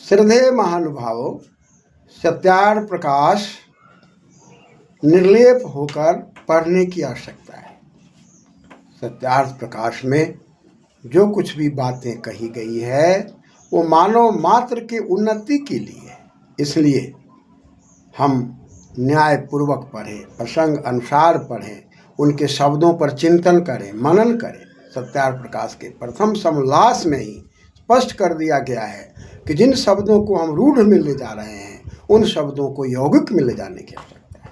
श्रद्धेय महानुभावों, सत्यार्थ प्रकाश निर्लेप होकर पढ़ने की आवश्यकता है। सत्यार्थ प्रकाश में जो कुछ भी बातें कही गई है वो मानव मात्र के उन्नति के लिए है। इसलिए हम न्यायपूर्वक पढ़ें, प्रसंग अनुसार पढ़ें, उनके शब्दों पर चिंतन करें, मनन करें। सत्यार्थ प्रकाश के प्रथम समोल्लास में ही स्पष्ट कर दिया गया है कि जिन शब्दों को हम रूढ़ में ले जा रहे हैं उन शब्दों को यौगिक में ले जाने की आवश्यकता है,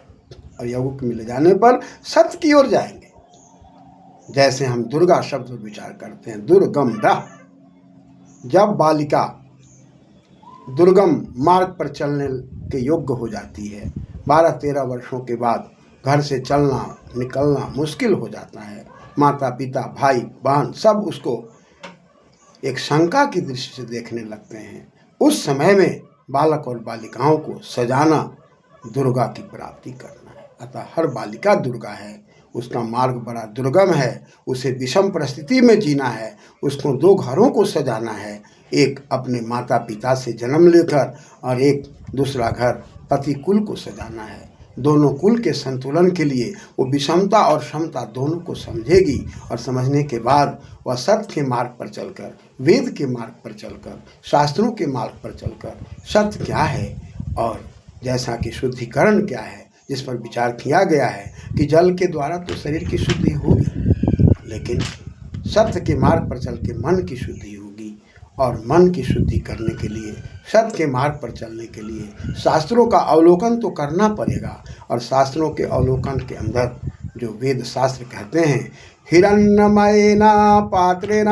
और यौगिक में ले जाने पर सत्य की ओर जाएंगे। जैसे हम दुर्गा शब्द पर विचार करते हैं, दुर्गम रह, जब बालिका दुर्गम मार्ग पर चलने के योग्य हो जाती है, 12-13 वर्षों के बाद घर से चलना निकलना मुश्किल हो जाता है, माता पिता भाई बहन सब उसको एक शंका की दृष्टि से देखने लगते हैं। उस समय में बालक और बालिकाओं को सजाना दुर्गा की प्राप्ति करना है। अतः हर बालिका दुर्गा है, उसका मार्ग बड़ा दुर्गम है, उसे विषम परिस्थिति में जीना है, उसको 2 घरों को सजाना है, एक अपने माता पिता से जन्म लेकर और एक दूसरा घर पति कुल को सजाना है। दोनों कुल के संतुलन के लिए वो विषमता और समता दोनों को समझेगी, और समझने के बाद वह सत्य के मार्ग पर चलकर, वेद के मार्ग पर चलकर, शास्त्रों के मार्ग पर चलकर सत्य क्या है और जैसा कि शुद्धिकरण क्या है, जिस पर विचार किया गया है कि जल के द्वारा तो शरीर की शुद्धि होगी, लेकिन सत्य के मार्ग पर चल के मन की शुद्धि होगी, और मन की शुद्धि करने के लिए, सत्य के मार्ग पर चलने के लिए शास्त्रों का अवलोकन तो करना पड़ेगा। और शास्त्रों के अवलोकन के अंदर जो वेद शास्त्र कहते हैं, हिरण्मयेन पात्रेण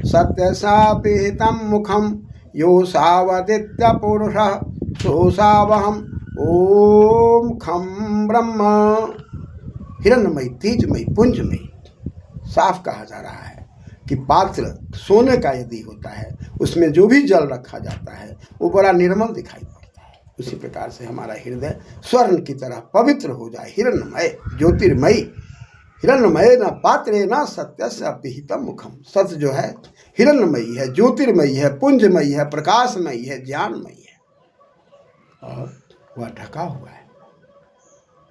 सत्यशापिहितं मुखम यो सावदित्य पुरुषः सोऽसावहम् ओम खम ब्रह्म। हिरण्मयी, तेजमयी, पुंजमयी साफ कहा जा रहा है कि पात्र सोने का यदि होता है उसमें जो भी जल रखा जाता है वो बड़ा निर्मल दिखाई पड़ता है। उसी प्रकार से हमारा हृदय स्वर्ण की तरह पवित्र हो जाए, हिरण्मय ज्योतिर्मयी, हिरण्मय न पात्रे न सत्यस्य अपिहितम मुखम। सत्य जो है हिरण्मयी है, ज्योतिर्मयी है, पुंजमयी है, प्रकाशमयी है, ज्ञानमयी है, और वह ढका हुआ है।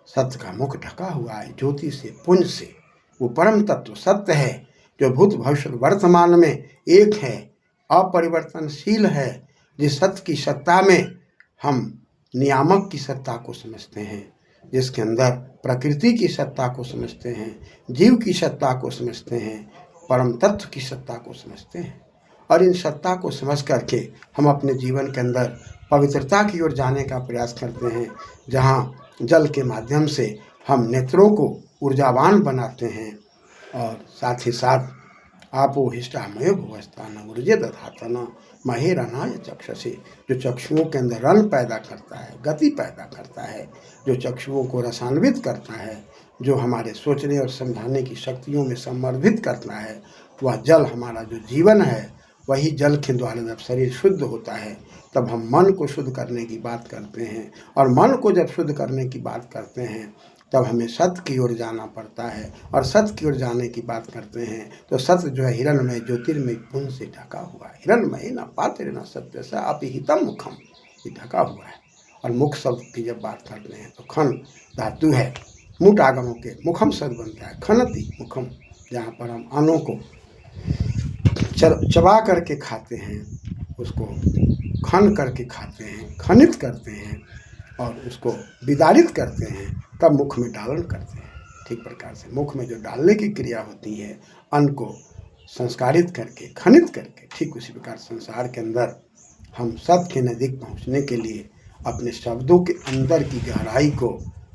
सत्य का मुख ढका हुआ है ज्योति से, पुंज से। वो परम तत्व सत्य है जो भूत भविष्य वर्तमान में एक है, अपरिवर्तनशील है। जिस सत्य की सत्ता में हम नियामक की सत्ता को समझते हैं, जिसके अंदर प्रकृति की सत्ता को समझते हैं, जीव की सत्ता को समझते हैं, परम तत्व की सत्ता को समझते हैं, और इन सत्ता को समझ करके हम अपने जीवन के अंदर पवित्रता की ओर जाने का प्रयास करते हैं, जहाँ जल के माध्यम से हम नेत्रों को ऊर्जावान बनाते हैं, और साथ ही साथ आपो हिष्टामयो भुवस्थान ऊर्जे दधातन महेरनाय चक्षसे, जो चक्षुओं के अंदर रन पैदा करता है, गति पैदा करता है, जो चक्षुओं को रसान्वित करता है, जो हमारे सोचने और समझाने की शक्तियों में संवर्धित करता है, वह जल हमारा जो जीवन है, वही जल के द्वारा जब शरीर शुद्ध होता है तब हम मन को शुद्ध करने की बात करते हैं, और मन को जब शुद्ध करने की बात करते हैं तब हमें सत्य की ओर जाना पड़ता है, और सत्य की ओर जाने की बात करते हैं तो सत्य जो है हिरण्मय ज्योतिर्मय पुंज से ढका हुआ है। हिरण्मय न पात्र न सत्य स अपिहितम मुखम, ये ढका हुआ है। और मुख शब्द की जब बात करते हैं तो खन धातु है, मुट आगमों के मुखम शब्द बनता है, खनति मुखम, जहाँ पर हम अन्नों को चबा करके खाते हैं, उसको खन करके खाते हैं, खनित करते हैं और उसको विदारित करते हैं, तब मुख में डालन करते हैं। ठीक प्रकार से मुख में जो डालने की क्रिया होती है, अन्न को संस्कारित करके, खनित करके, ठीक उसी प्रकार संसार के अंदर हम सत्य के नज़दीक पहुंचने के लिए अपने शब्दों के अंदर की गहराई को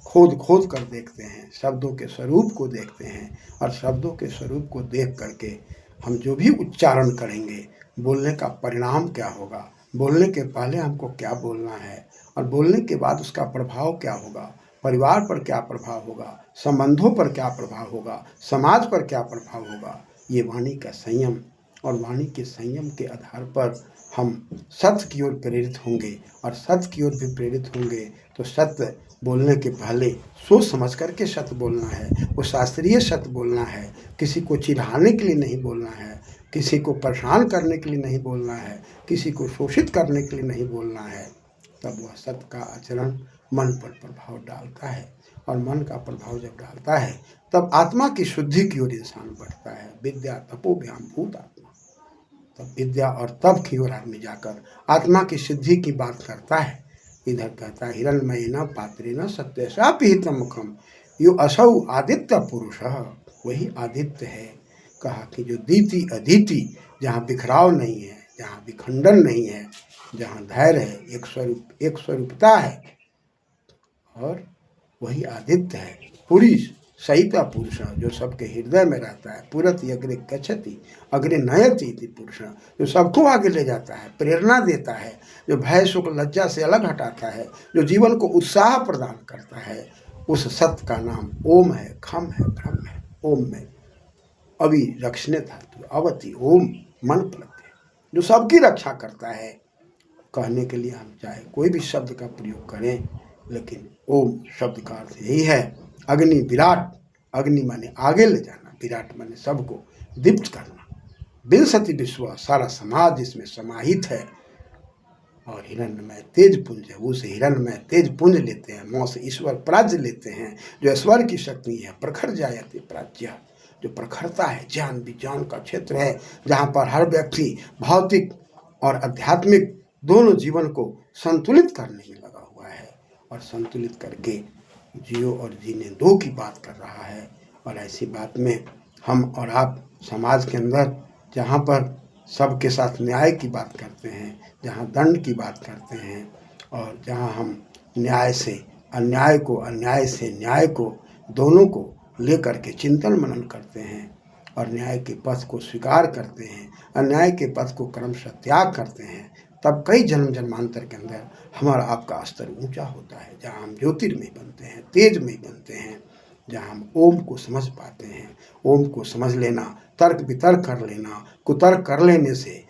खोद खोद कर देखते हैं, शब्दों के स्वरूप को देखते हैं, और शब्दों के स्वरूप को देख करके हम जो भी उच्चारण करेंगे, बोलने का परिणाम क्या होगा, बोलने के पहले हमको क्या बोलना है, और बोलने के बाद उसका प्रभाव क्या होगा, परिवार पर क्या प्रभाव होगा, संबंधों पर क्या प्रभाव होगा, समाज पर क्या प्रभाव होगा, ये वाणी का संयम, और वाणी के संयम के आधार पर हम सत्य की ओर प्रेरित होंगे, और सत्य की ओर भी प्रेरित होंगे तो सत्य बोलने के पहले सोच समझ करके सत्य बोलना है, वो शास्त्रीय सत्य बोलना है, किसी को चिढ़ाने के लिए नहीं बोलना है, किसी को परेशान करने के लिए नहीं बोलना है, किसी को शोषित करने के लिए नहीं बोलना है, तब वह सत्य का आचरण मन पर प्रभाव डालता है। और मन का प्रभाव जब डालता है तब आत्मा की शुद्धि की ओर इंसान बढ़ता है। विद्या तपोभ्याम भूत आत्मा, तब विद्या और तप की ओर आदमी जाकर आत्मा की सिद्धि की बात करता है। इधर कहता है हिरण्मयेन पात्रेण सत्यसा पिहितं मुखम यो असौ आदित्य पुरुष, वही आदित्य है। कहा कि जो दीति अदिति, जहाँ बिखराव नहीं है, जहाँ विखंडन नहीं है, जहाँ धैर्य है, एक स्वरूपता है, और वही आदित्य है। पुरुष सहिता पुरुष, जो सबके हृदय में रहता है। पुरति अग्रे गच्छति अग्रे नयति इति पुरुष, जो सबको आगे ले जाता है, प्रेरणा देता है, जो भय सुख लज्जा से अलग हटाता है, जो जीवन को उत्साह प्रदान करता है, उस सत्य का नाम ओम है, खम है, ब्रह्म है। ओम में अभी रक्षणे धातु, अवति ओम मन प्रत्यय, जो सबकी रक्षा करता है। कहने के लिए हम चाहे कोई भी शब्द का प्रयोग करें, लेकिन ओम शब्द का अर्थ यही है। अग्नि विराट, अग्नि माने आगे ले जाना, विराट माने सबको दीप्त करना। विंशति विश्व, सारा समाज इसमें समाहित है। और हिरण्यमय तेज पुंज है, वो से हिरण्यमय तेज पुंज लेते हैं, मौ से ईश्वर प्राज्य लेते हैं, जो ईश्वर की शक्ति है। प्रखर जायते प्राज्य, जो प्रखरता है, ज्ञान विज्ञान का क्षेत्र है, जहाँ पर हर व्यक्ति भौतिक और आध्यात्मिक दोनों जीवन को संतुलित करने में लगा हुआ है, और संतुलित करके जियो और जीने दो की बात कर रहा है। और ऐसी बात में हम और आप समाज के अंदर जहाँ पर सबके साथ न्याय की बात करते हैं, जहाँ दंड की बात करते हैं, और जहाँ हम न्याय से अन्याय को, अन्याय से न्याय को, दोनों को लेकर के चिंतन मनन करते हैं, और न्याय के पथ को स्वीकार करते हैं, अन्याय के पथ को क्रमशः त्याग करते हैं, तब कई जन्म जन्मांतर के अंदर हमारा आपका स्तर ऊंचा होता है, जहाँ हम ज्योतिर्मय बनते हैं, तेजमय बनते हैं, जहाँ हम ओम को समझ पाते हैं। ओम को समझ लेना, तर्क वितर्क कर लेना, कुतर्क कर लेने से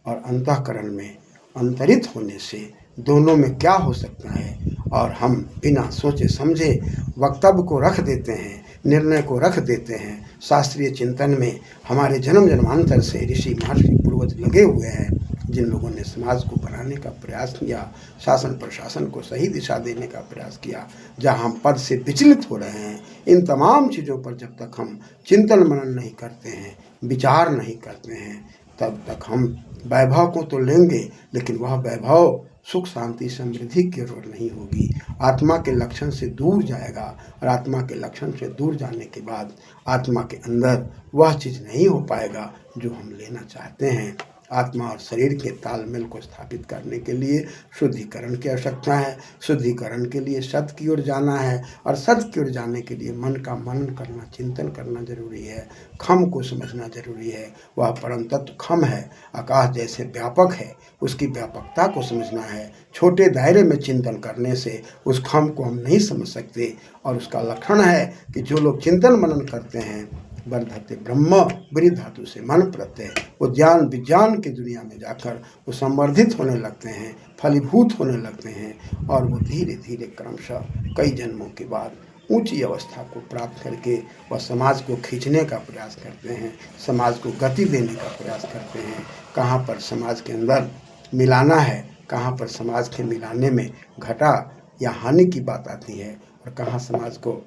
और अंतःकरण में अंतरित होने से दोनों में क्या हो सकता है, और हम बिना सोचे समझे वक्तव्य को रख देते हैं, निर्णय को रख देते हैं। शास्त्रीय चिंतन में हमारे जन्म जन्मांतर से ऋषि महर्षि पूर्वज लगे हुए हैं, जिन लोगों ने समाज को बनाने का प्रयास किया, शासन प्रशासन को सही दिशा देने का प्रयास किया, जहाँ हम पद से विचलित हो रहे हैं। इन तमाम चीज़ों पर जब तक हम चिंतन मनन नहीं करते हैं, विचार नहीं करते हैं, तब तक हम वैभव को तो लेंगे, लेकिन वह वैभव सुख शांति समृद्धि की ओर नहीं होगी, आत्मा के लक्षण से दूर जाएगा। और आत्मा के लक्षण से दूर जाने के बाद आत्मा के अंदर वह चीज़ नहीं हो पाएगा जो हम लेना चाहते हैं। आत्मा और शरीर के तालमेल को स्थापित करने के लिए शुद्धिकरण की आवश्यकता है। शुद्धिकरण के लिए सत्य की ओर जाना है, और सत्य की ओर जाने के लिए मन का मनन करना, चिंतन करना जरूरी है। खम को समझना जरूरी है। वह परम तत्व खम है, आकाश जैसे व्यापक है, उसकी व्यापकता को समझना है। छोटे दायरे में चिंतन करने से उस खम को हम नहीं समझ सकते, और उसका लक्षण है कि जो लोग चिंतन मनन करते हैं, वर्धते ब्रह्म बृहद धातु से मन प्रत्यय, वो ज्ञान विज्ञान की दुनिया में जाकर वो संवर्धित होने लगते हैं, फलीभूत होने लगते हैं, और वो धीरे धीरे क्रमशः कई जन्मों के बाद ऊंची अवस्था को प्राप्त करके वह समाज को खींचने का प्रयास करते हैं, समाज को गति देने का प्रयास करते हैं। कहाँ पर समाज के अंदर मिलाना है, कहाँ पर समाज के मिलाने में घाटा या हानि की बात आती है, और कहाँ समाज को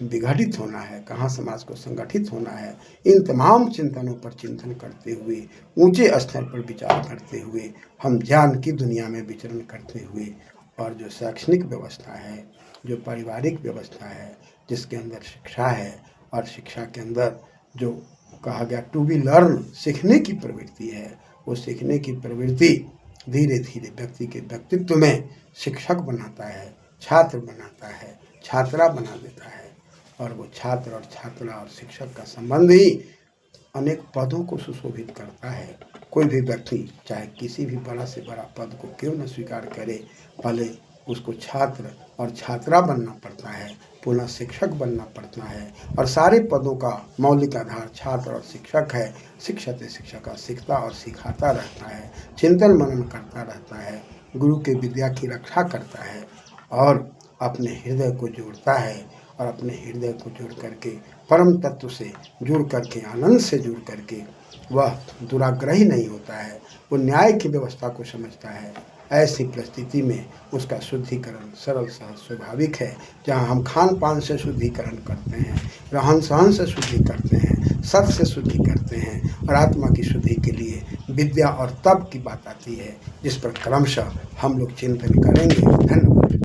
विघटित होना है, कहाँ समाज को संगठित होना है। इन तमाम चिंतनों पर चिंतन करते हुए, ऊंचे स्तर पर विचार करते हुए, हम ज्ञान की दुनिया में विचरण करते हुए, और जो शैक्षणिक व्यवस्था है, जो पारिवारिक व्यवस्था है, जिसके अंदर शिक्षा है, और शिक्षा के अंदर जो कहा गया टू बी लर्न, सीखने की प्रवृत्ति है, वो सीखने की प्रवृत्ति धीरे धीरे व्यक्ति के व्यक्तित्व में शिक्षक बनाता है, छात्र बनाता है, छात्रा बना देता है। और वो छात्र और छात्रा और शिक्षक का संबंध ही अनेक पदों को सुशोभित करता है। कोई भी व्यक्ति चाहे किसी भी बड़ा से बड़ा पद को क्यों न स्वीकार करे, पहले उसको छात्र और छात्रा बनना पड़ता है, पुनः शिक्षक बनना पड़ता है, और सारे पदों का मौलिक आधार छात्र और शिक्षक है। शिक्षक शिक्षक सीखता और सिखाता रहता है, चिंतन मनन करता रहता है, गुरु के विद्या की रक्षा करता है, और अपने हृदय को जोड़ता है, और अपने हृदय को जोड़ करके परम तत्व से जुड़ करके, आनंद से जुड़ करके वह दुराग्रही नहीं होता है, वो न्याय की व्यवस्था को समझता है। ऐसी परिस्थिति में उसका शुद्धिकरण सरल सहज स्वाभाविक है। जहाँ हम खान पान से शुद्धिकरण करते हैं, रहन सहन से शुद्धि करते हैं, सत से शुद्धि करते हैं, और आत्मा की शुद्धि के लिए विद्या और तप की बात आती है, जिस पर क्रमशः हम लोग चिंतन करेंगे। धन्यवाद।